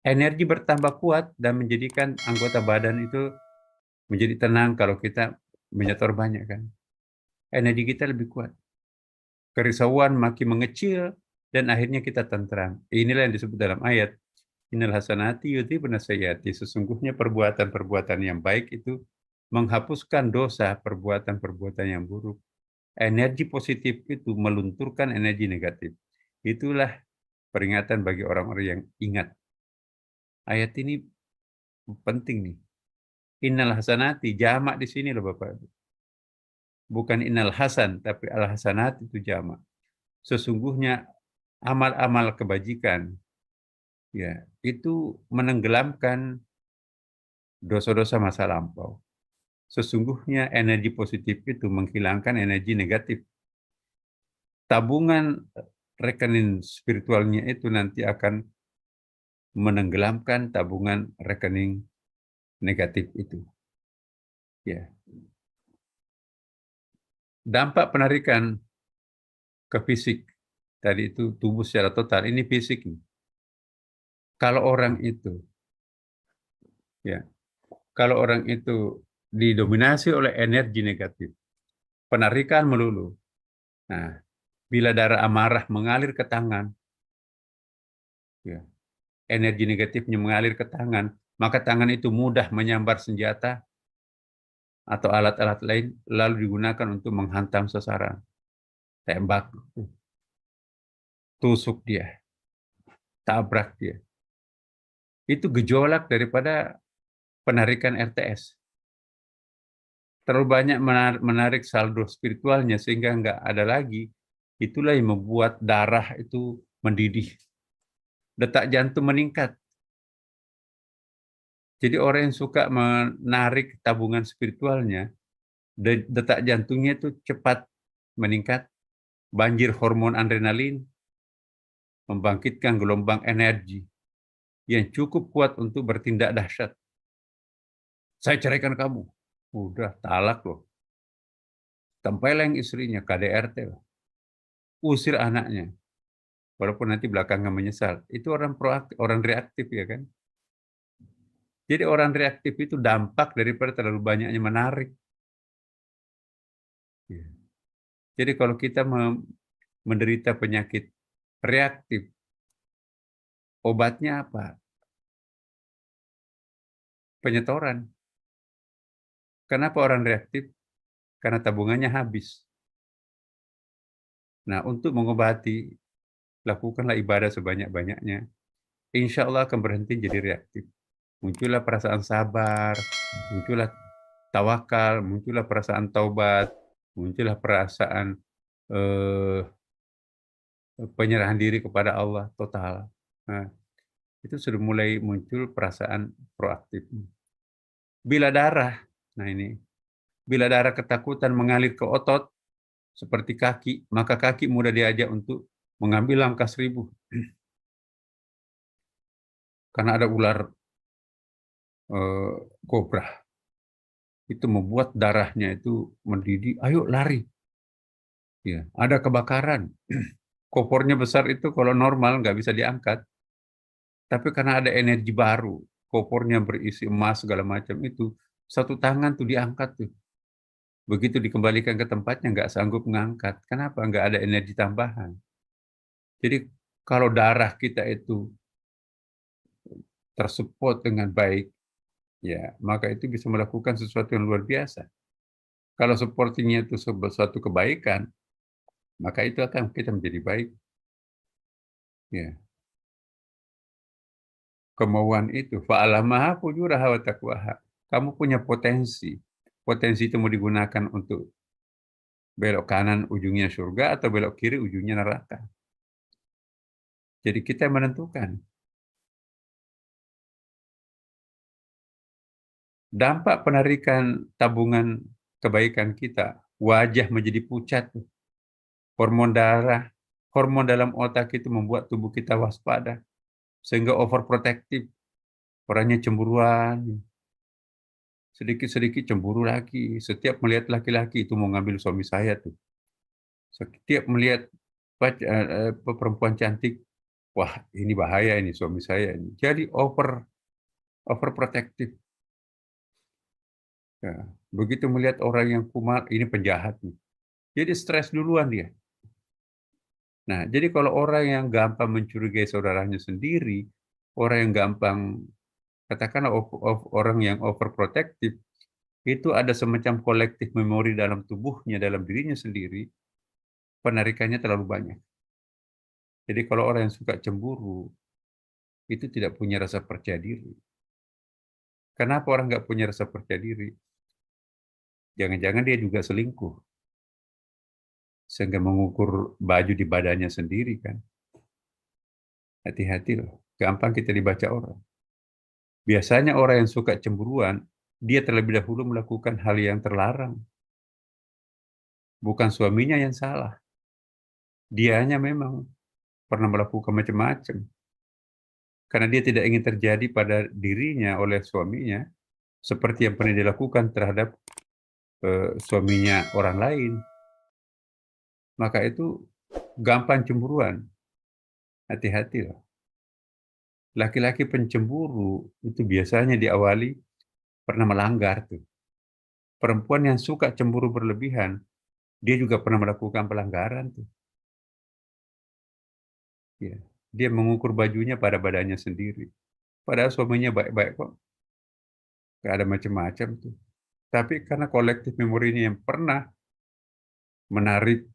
Energi bertambah kuat dan menjadikan anggota badan itu menjadi tenang kalau kita menyetor banyak kan. Energi kita lebih kuat. Kerisauan makin mengecil dan akhirnya kita tentram. Inilah yang disebut dalam ayat, innal hasanati yudhibna sayyiati. Sesungguhnya perbuatan-perbuatan yang baik itu menghapuskan dosa perbuatan-perbuatan yang buruk. Energi positif itu melunturkan energi negatif. Itulah peringatan bagi orang-orang yang ingat. Ayat ini penting nih. Innal hasanati, jamak di sini loh Bapak. Bukan innal hasan, tapi al hasanat itu jamak. Sesungguhnya amal-amal kebajikan, ya, itu menenggelamkan dosa-dosa masa lampau. Sesungguhnya energi positif itu menghilangkan energi negatif. Tabungan rekening spiritualnya itu nanti akan menenggelamkan tabungan rekening negatif itu. Ya. Dampak penarikan ke fisik tadi itu tubuh secara total, ini fisik nih. Kalau orang itu, ya, kalau orang itu didominasi oleh energi negatif, penarikan melulu. Nah, bila darah amarah mengalir ke tangan, ya, energi negatifnya mengalir ke tangan, maka tangan itu mudah menyambar senjata atau alat-alat lain, lalu digunakan untuk menghantam sasaran, tembak, tusuk dia, tabrak dia. Itu gejolak daripada penarikan RTS. Terlalu banyak menarik saldo spiritualnya sehingga nggak ada lagi. Itulah yang membuat darah itu mendidih. Detak jantung meningkat. Jadi orang yang suka menarik tabungan spiritualnya, detak jantungnya itu cepat meningkat, banjir hormon adrenalin, membangkitkan gelombang energi yang cukup kuat untuk bertindak dahsyat. Saya ceraikan kamu. Udah, talak loh. Tempeleng istrinya, KDRT loh. Usir anaknya. Walaupun nanti belakangan menyesal. Itu orang proaktif, orang reaktif ya kan. Jadi orang reaktif itu dampak daripada terlalu banyaknya menarik. Ya. Jadi kalau kita menderita penyakit reaktif, obatnya apa? Penyetoran. Kenapa orang reaktif? Karena tabungannya habis. Nah, untuk mengobati, lakukanlah ibadah sebanyak-banyaknya. Insya Allah akan berhenti jadi reaktif. Muncullah perasaan sabar, muncullah tawakal, muncullah perasaan taubat, muncullah perasaan eh, penyerahan diri kepada Allah total. Nah, itu sudah mulai muncul perasaan proaktif. Bila darah, nah ini, bila darah ketakutan mengalir ke otot seperti kaki, maka kaki mudah diajak untuk mengambil langkah 1000. Karena ada ular kobra, itu membuat darahnya itu mendidih, ayo lari. Ya, ada kebakaran, kopornya besar itu kalau normal nggak bisa diangkat, tapi karena ada energi baru, kopornya berisi emas segala macam itu, satu tangan tuh diangkat tuh. Begitu dikembalikan ke tempatnya nggak sanggup mengangkat. Kenapa? Nggak ada energi tambahan. Jadi kalau darah kita itu tersupport dengan baik, ya maka itu bisa melakukan sesuatu yang luar biasa. Kalau supportingnya itu suatu kebaikan, maka itu akan kita menjadi baik. Ya, kemauan itu, fa'alamaha fujuraha wa taqwaha. Kamu punya potensi. Potensi itu mau digunakan untuk belok kanan ujungnya surga atau belok kiri ujungnya neraka. Jadi kita yang menentukan. Dampak penarikan tabungan kebaikan kita, wajah menjadi pucat, hormon darah, hormon dalam otak itu membuat tubuh kita waspada, sehingga overprotective, orangnya cemburuan, sedikit-sedikit cemburu lagi, setiap melihat laki-laki itu mau ngambil suami saya tuh. Setiap melihat perempuan cantik, wah ini bahaya ini suami saya ini. Jadi overprotective. Ya, begitu melihat orang yang kumal, ini penjahat nih. Jadi stres duluan dia. Nah, jadi kalau orang yang gampang mencurigai saudaranya sendiri, orang yang gampang, katakanlah orang yang overprotective, itu ada semacam kolektif memori dalam tubuhnya, dalam dirinya sendiri, penarikannya terlalu banyak. Jadi kalau orang yang suka cemburu, itu tidak punya rasa percaya diri. Kenapa orang nggak punya rasa percaya diri? Jangan-jangan dia juga selingkuh, sehingga mengukur baju di badannya sendiri kan. Hati-hati loh, gampang kita dibaca orang. Biasanya orang yang suka cemburuan, dia terlebih dahulu melakukan hal yang terlarang. Bukan suaminya yang salah. Dianya memang pernah melakukan macam-macam. Karena dia tidak ingin terjadi pada dirinya oleh suaminya, seperti yang pernah dilakukan terhadap suaminya orang lain. Maka itu gampang cemburuan. Hati-hati loh. Laki-laki pencemburu itu biasanya diawali pernah melanggar tuh. Perempuan yang suka cemburu berlebihan, dia juga pernah melakukan pelanggaran tuh. Ya. Dia mengukur bajunya pada badannya sendiri. Padahal suaminya baik-baik kok. Gak ada macam-macam tuh. Tapi karena kolektif memori ini yang pernah menarik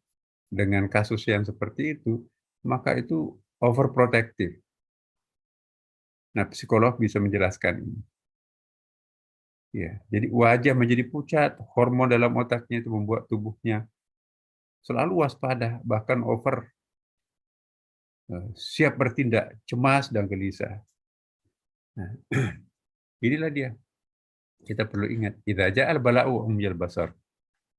dengan kasus yang seperti itu, maka itu overprotective. Nah, psikolog bisa menjelaskan ini. Ya, jadi wajah menjadi pucat, hormon dalam otaknya itu membuat tubuhnya selalu waspada, bahkan siap bertindak, cemas dan gelisah. Nah, inilah dia. Kita perlu ingat, idza ja'al bala'u umyal basar.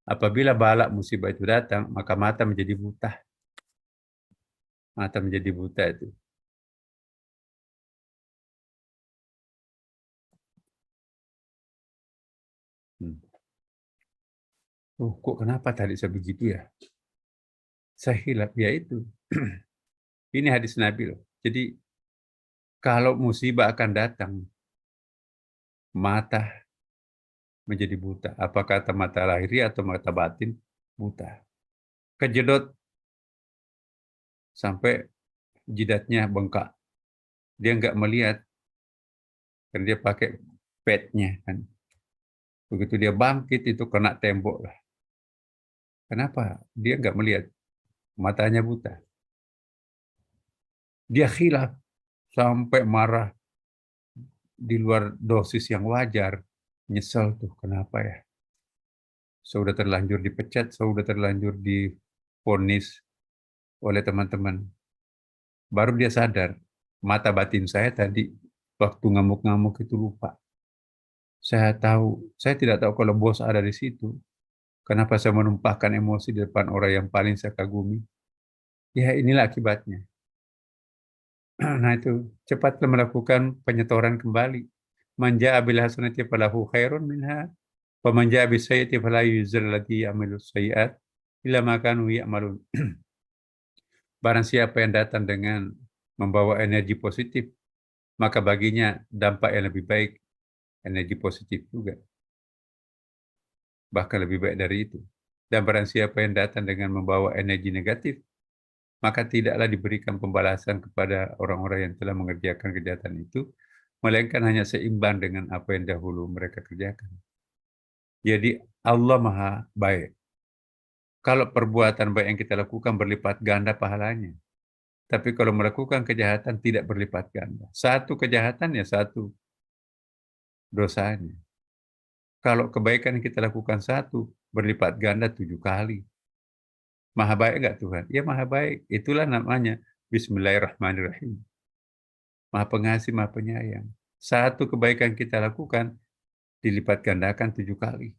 Apabila bala musibah itu datang, maka mata menjadi buta. Mata menjadi buta itu. Hmm. Oh, kok kenapa tadi saya begitu ya? Saya hilaf, ya itu. Ini hadis Nabi loh. Jadi kalau musibah akan datang, mata menjadi buta. Apa kata mata lahiri atau mata batin? Buta. Kejedot sampai jidatnya bengkak. Dia nggak melihat, dan dia pakai padnya kan. Begitu dia bangkit itu kena tembok lah. Kenapa? Dia nggak melihat, matanya buta. Dia khilaf sampai marah di luar dosis yang wajar. Nyesel tuh, kenapa ya? Sudah terlanjur dipecat, sudah terlanjur divonis oleh teman-teman. Baru dia sadar, mata batin saya tadi waktu ngamuk-ngamuk itu lupa. Saya tidak tahu kalau bos ada di situ. Kenapa saya menumpahkan emosi di depan orang yang paling saya kagumi? Ya inilah akibatnya. Nah itu, cepatlah melakukan penyetoran kembali. Manja abil hasanati falahu khairun minha, wa manja bis sayyati fala yujzal ladzi ya'malu sayyi'at illa ma kanu ya'malun. Barang siapa yang datang dengan membawa energi positif, maka baginya dampak yang lebih baik, energi positif juga, bahkan lebih baik dari itu. Dan barang siapa yang datang dengan membawa energi negatif, maka tidaklah diberikan pembalasan kepada orang-orang yang telah mengerjakan kejahatan itu, melainkan hanya seimbang dengan apa yang dahulu mereka kerjakan. Jadi Allah Maha Baik. Kalau perbuatan baik yang kita lakukan berlipat ganda pahalanya. Tapi kalau melakukan kejahatan tidak berlipat ganda. Satu kejahatan ya satu dosanya. Kalau kebaikan yang kita lakukan satu, berlipat ganda 7 kali. Maha baik enggak Tuhan? Ya maha baik. Itulah namanya Bismillahirrahmanirrahim. Maha pengasih, maha penyayang. Satu kebaikan kita lakukan, dilipat gandakan 7 kali.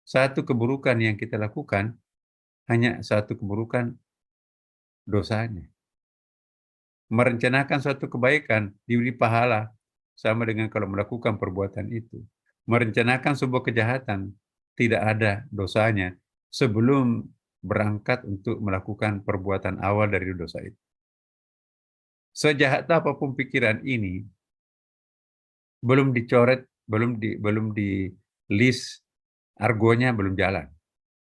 Satu keburukan yang kita lakukan, hanya satu keburukan dosanya. Merencanakan suatu kebaikan, diberi pahala, sama dengan kalau melakukan perbuatan itu. Merencanakan sebuah kejahatan, tidak ada dosanya, sebelum berangkat untuk melakukan perbuatan awal dari dosa itu. Sejahat apapun pikiran ini, belum dicoret, belum di list, argonya belum jalan.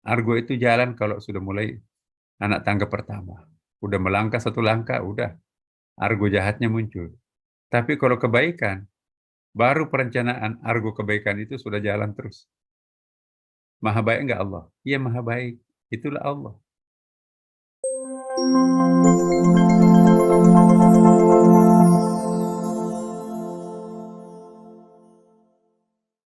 Argo itu jalan kalau sudah mulai anak tangga pertama. Udah melangkah satu langkah, udah argo jahatnya muncul. Tapi kalau kebaikan, baru perencanaan argo kebaikan itu sudah jalan terus. Maha baik enggak Allah? Iya maha baik. Itulah Allah.